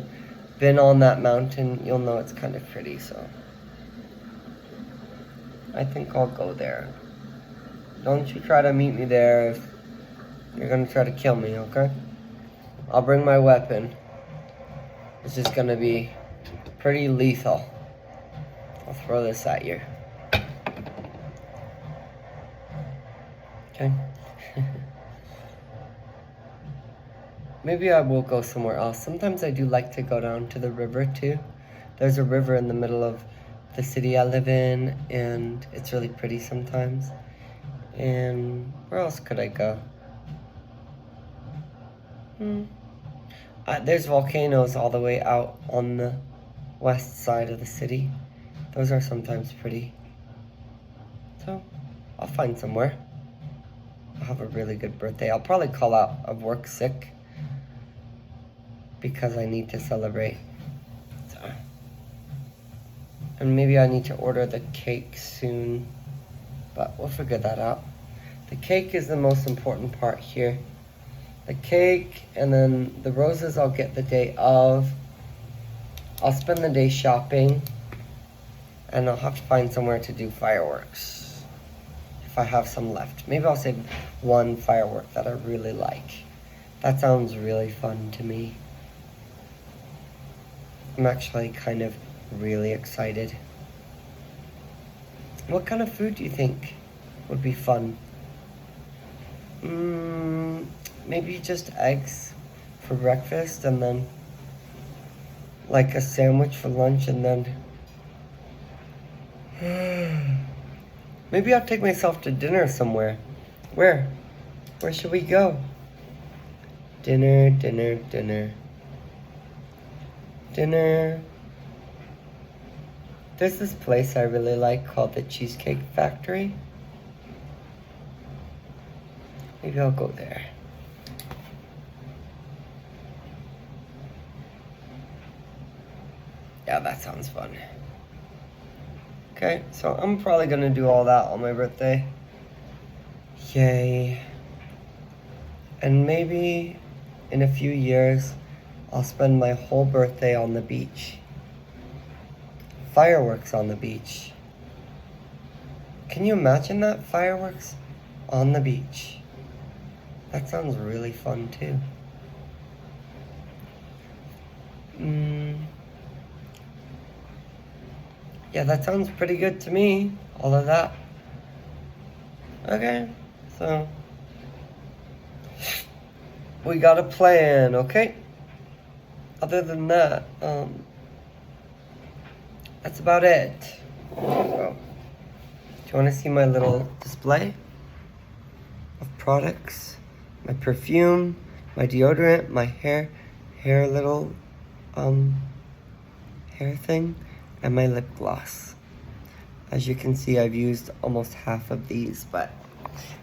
been on that mountain, you'll know it's kind of pretty, so I think I'll go there. Don't you try to meet me there if you're gonna try to kill me, okay? I'll bring my weapon. It's just gonna be pretty lethal. I'll throw this at you. Okay? Maybe I will go somewhere else. Sometimes I do like to go down to the river too. There's a river in the middle of the city I live in, and it's really pretty sometimes. And where else could I go? There's volcanoes all the way out on the west side of the city. Those are sometimes pretty. So, I'll find somewhere. I'll have a really good birthday. I'll probably call out of work sick. because I need to celebrate. So. And maybe I need to order the cake soon, but we'll figure that out. The cake is the most important part here. The cake, and then the roses I'll get the day of. I'll spend the day shopping, and I'll have to find somewhere to do fireworks if I have some left. Maybe I'll save one firework that I really like. That sounds really fun to me. I'm actually kind of really excited. What kind of food do you think would be fun? Maybe just eggs for breakfast, and then like a sandwich for lunch, and then maybe I'll take myself to dinner somewhere. Where should we go? Dinner. There's this place I really like called the Cheesecake Factory. Maybe I'll go there. Yeah, that sounds fun. Okay, so I'm probably gonna do all that on my birthday. Yay. And maybe in a few years, I'll spend my whole birthday on the beach. Fireworks on the beach. Can you imagine that? Fireworks on the beach. That sounds really fun too. Yeah, that sounds pretty good to me. All of that. Okay, so we got a plan, okay? Other than that, that's about it. So, do you want to see my little display of products? My perfume, my deodorant, my hair little, hair thing, and my lip gloss. As you can see, I've used almost half of these, but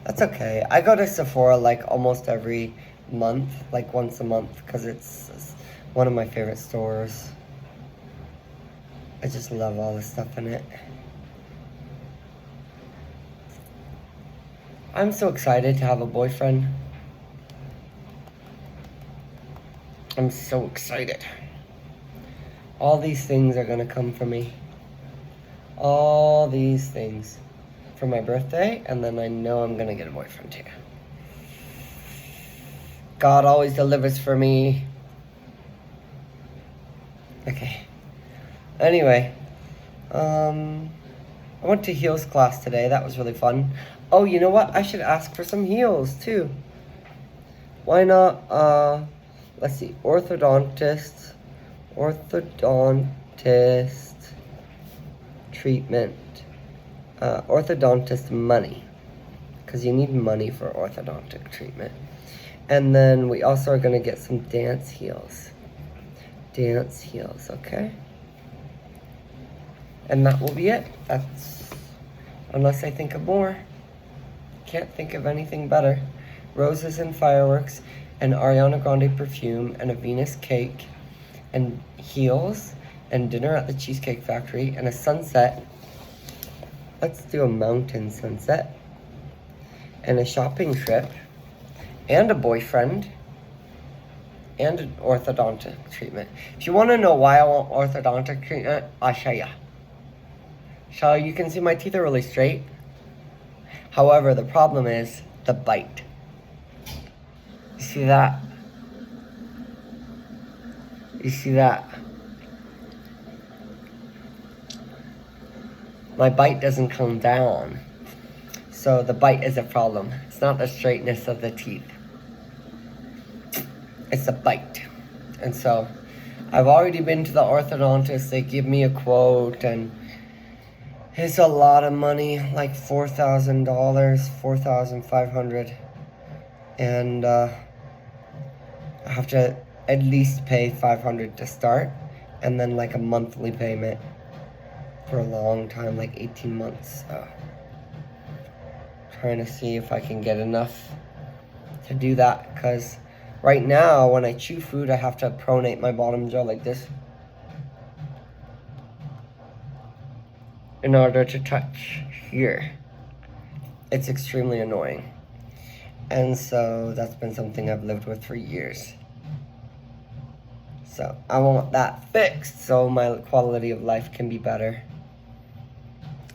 that's okay. I go to Sephora like almost every month, like once a month, because it's one of my favorite stores. I just love all the stuff in it. I'm so excited to have a boyfriend. I'm so excited. All these things are gonna come for me. All these things for my birthday, and then I know I'm gonna get a boyfriend too. God always delivers for me. Okay. Anyway, I went to heels class today. That was really fun. Oh, you know what? I should ask for some heels too. Why not, let's see, orthodontist treatment, orthodontist money, because you need money for orthodontic treatment. And then we also are gonna get some dance heels. Dance heels, okay? And that will be it. That's, unless I think of more. Can't think of anything better. Roses and fireworks, and Ariana Grande perfume, and a Venus cake, and heels, and dinner at the Cheesecake Factory, and a sunset. Let's do a mountain sunset. And a shopping trip, and a boyfriend, and an orthodontic treatment. If you want to know why I want orthodontic treatment, I'll show you. So you can see my teeth are really straight. However, the problem is the bite. You see that? You see that? My bite doesn't come down. So the bite is a problem. It's not the straightness of the teeth. It's the bite. And so I've already been to the orthodontist. They give me a quote, and it's a lot of money, like $4,000, $4,500. And I have to at least pay $500 to start, and then like a monthly payment for a long time, like 18 months. So trying to see if I can get enough to do that, because Right now, when I chew food, I have to pronate my bottom jaw like this in order to touch here. It's extremely annoying. And so that's been something I've lived with for years. So I want that fixed so my quality of life can be better.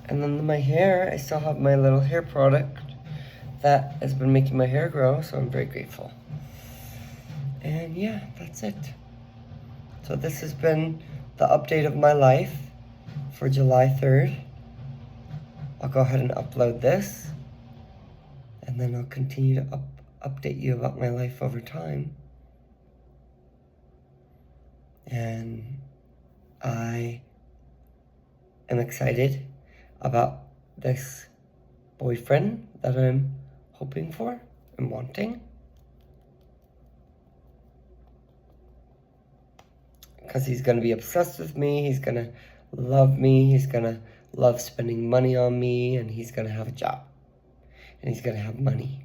And then my hair, I still have my little hair product that has been making my hair grow, so I'm very grateful. And yeah, that's it. So this has been the update of my life for July 3rd. I'll go ahead and upload this, and then I'll continue to update you about my life over time. And I am excited about this boyfriend that I'm hoping for and wanting. Because he's going to be obsessed with me, he's going to love me, he's going to love spending money on me, and he's going to have a job. And he's going to have money.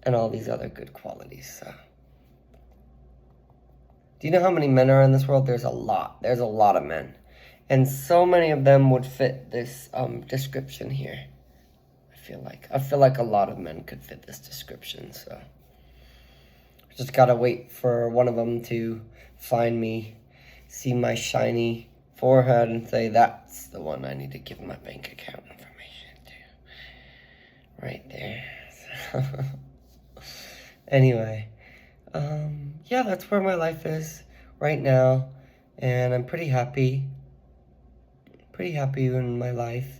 And all these other good qualities, so. Do you know how many men are in this world? There's a lot. There's a lot of men. And so many of them would fit this description here. I feel like a lot of men could fit this description, so. Just gotta wait for one of them to find me, see my shiny forehead, and say, that's the one I need to give my bank account information to. Right there. Anyway, yeah, that's where my life is right now, and I'm pretty happy in my life,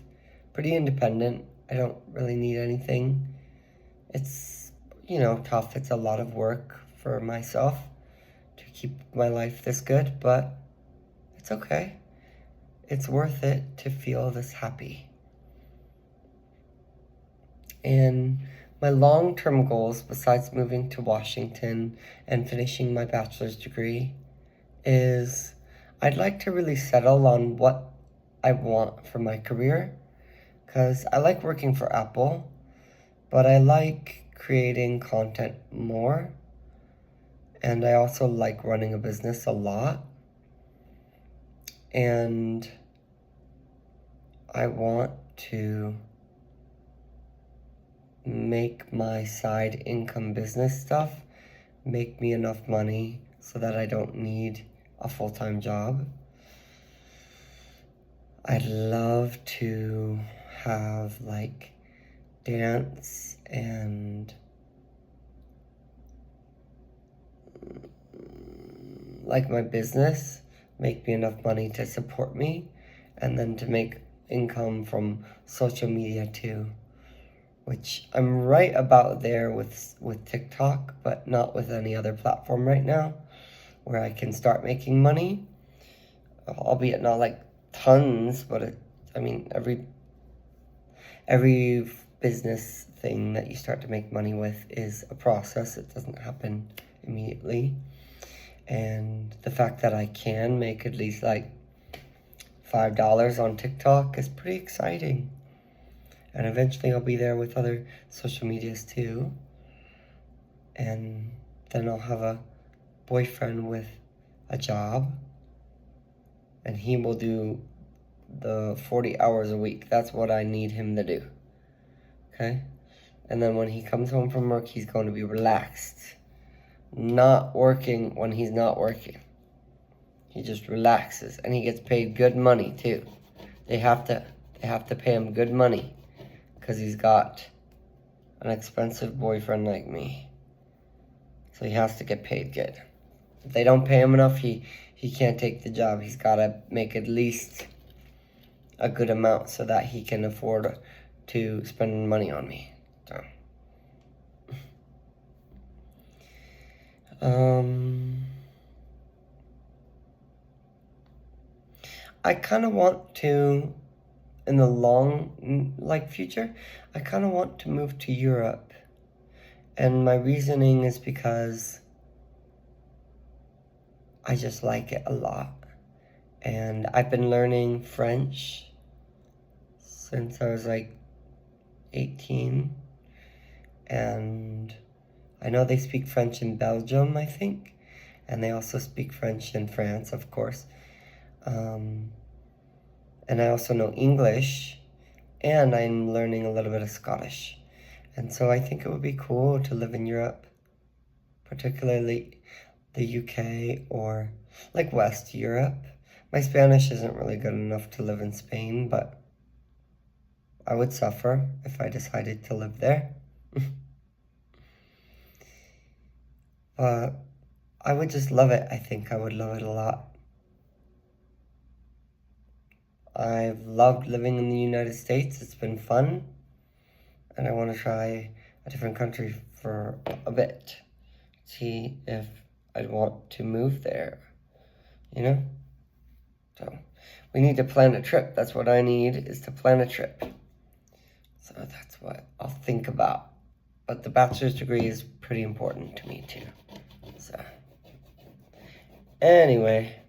pretty independent. I don't really need anything. It's, tough. It's a lot of work for myself to keep my life this good, but it's okay. It's worth it to feel this happy. And my long-term goals, besides moving to Washington and finishing my bachelor's degree, is I'd like to really settle on what I want for my career, because I like working for Apple, but I like creating content more, and I also like running a business a lot, and I want to make my side income business stuff make me enough money so that I don't need a full-time job. I'd love to have like dance and like my business make me enough money to support me, and then to make income from social media too, which I'm right about there with TikTok, but not with any other platform right now, where I can start making money, albeit not like tons, but every business thing that you start to make money with is a process. It doesn't happen immediately. And the fact that I can make at least like $5 on TikTok is pretty exciting. And eventually I'll be there with other social medias too. And then I'll have a boyfriend with a job, and he will do the 40 hours a week. That's what I need him to do. Okay? And then when he comes home from work, he's going to be relaxed. Not working when he's not working. He just relaxes, and he gets paid good money too. They have to pay him good money, because he's got an expensive boyfriend like me. So he has to get paid good. If they don't pay him enough, he can't take the job. He's got to make at least a good amount so that he can afford to spend money on me. So. I kind of want to, in the long, future, I kind of want to move to Europe. And my reasoning is because I just like it a lot. And I've been learning French since I was like 18. And I know they speak French in Belgium, I think, and they also speak French in France, of course. And I also know English, and I'm learning a little bit of Scottish. And so I think it would be cool to live in Europe, particularly the UK or like West Europe. My Spanish isn't really good enough to live in Spain, but I would suffer if I decided to live there. But I would just love it. I think I would love it a lot. I've loved living in the United States. It's been fun. And I want to try a different country for a bit. See if I'd want to move there, you know? So we need to plan a trip. That's what I need, is to plan a trip. So that's what I'll think about. But the bachelor's degree is pretty important to me too. So anyway,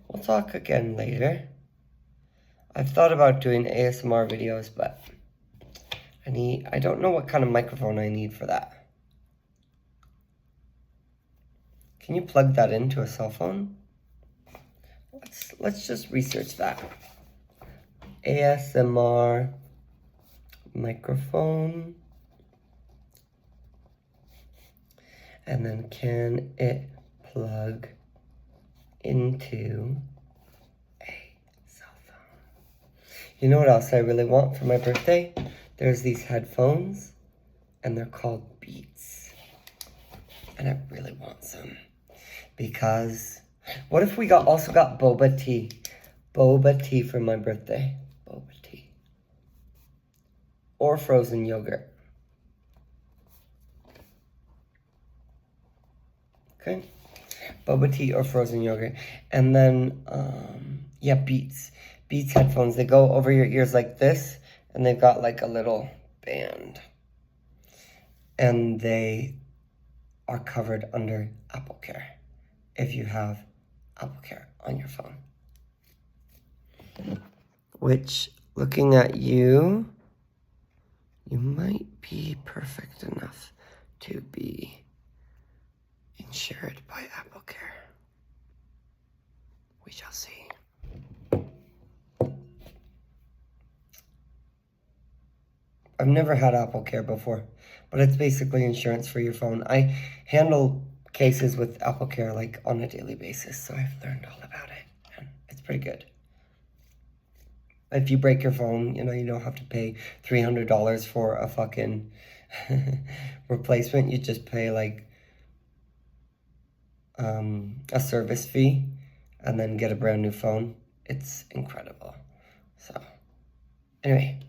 we'll talk again later. I've thought about doing ASMR videos, but I don't know what kind of microphone I need for that. Can you plug that into a cell phone? Let's just research that. ASMR microphone. And then can it plug into a cell phone? You know what else I really want for my birthday? There's these headphones, and they're called Beats. And I really want some. Because, what if we also got boba tea? Boba tea for my birthday. Boba tea. Or frozen yogurt. Okay? Boba tea or frozen yogurt. And then, yeah, Beats. Beats headphones. They go over your ears like this, and they've got like a little band. And they are covered under AppleCare, if you have AppleCare on your phone. Which, looking at you, you might be perfect enough to be insured by AppleCare. We shall see. I've never had AppleCare before, but it's basically insurance for your phone. I handle cases with AppleCare like on a daily basis, so I've learned all about it, and it's pretty good. If you break your phone, you know, you don't have to pay $300 for a fucking replacement. You just pay like a service fee and then get a brand new phone. It's incredible. So anyway,